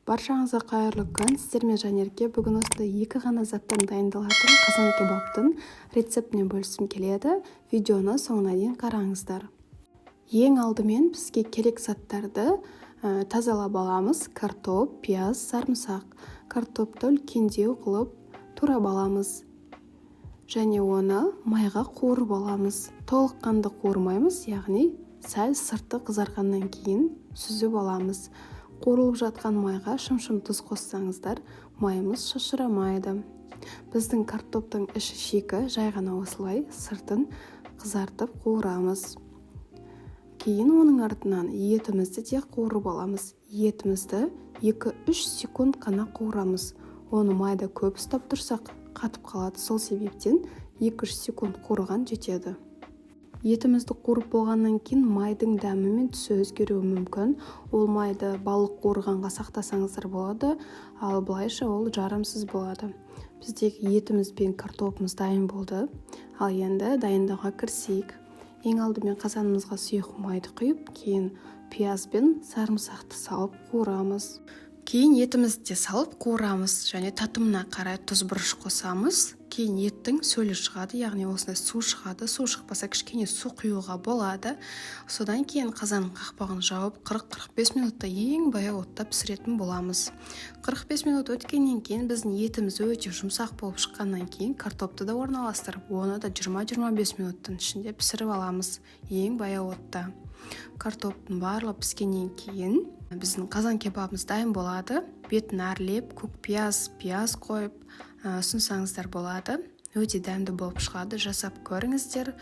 Баршаңызға қайырлы күн. Сіздермен Жанерке бүгін осындай екі ғана заттан дайындалатын қазан кебаптың рецептіне бөлісім келеді. Видеоны соңына дейін қараңыздар. Ең алдымен бізге керек заттарды тазалап аламыз. Картоп, пияз, сарымсақ. Картопты үлкендеу қылып турап аламыз. Және оны майға қуырып аламыз. Толыққанды қуырмаймыз, яғни сәл сырты қызарғаннан кейін сүзіп аламыз. Қуырылып жатқан майға шым-шым тұз қоссаңыздар, майымыз шашырамайды. Біздің картоптың іші шикі, жай ғана осылай сыртын қызартып қуырамыз. Кейін оның артынан етімізді де қуырып аламыз. Етімізді 2-3 секунд қана қуырамыз. Оны майда көп ұстап тұрсақ, қатып қалады. Сол себептен 2-3 секунд қуырған жетеді. Етімізді қуырып болғаннан кейін майдың дәмі мен түсі өзгеруі мүмкін. Ол майды балық қуырғанға сақтасаңыздар болады, ал былайша ол жарамсыз болады. Біздегі етіміз бен картопымыз дайын болды. Ал енді дайындауға кірісейік. Ең алдымен қазанымызға сұйық майды құйып, кейін пияз бен сарымсақты салып қуырамыз. Кейін етімізді салып қуырамыз және татымына қарай тұз бұрыш қосамыз. Кейін еттің сөлі шығады, яғни осындай су шығады. Су шықпаса кішкене су құюға болады. Содан кейін қазанның қақпағын жауып 40-45 минутта ең баяу отта пісіретін боламыз. 45 минут өткеннен кейін біздің етіміз өте жұмсақ болып шыққаннан кейін картопты да орналастырып, оны да 20-25 минуттың ішінде пісіріп аламыз ең баяу отта. Картоптың барлығы піскеннен кейін біздің қазан кебабымыз дайын болады. Бетін әрлеп, көк пияз қойып ұсынсаңыздар болады. Өте дәмді болып шығады, жасап көріңіздер.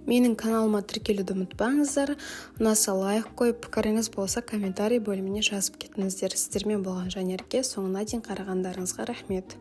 Менің каналыма тіркелуді ұмытпаңыздар. Ұнаса лайк қойып, пікіріңіз болса комментарий бөліміне жазып кетіңіздер. Сіздермен болған Жанерке, соңына дейін қарағандарыңызға рахмет.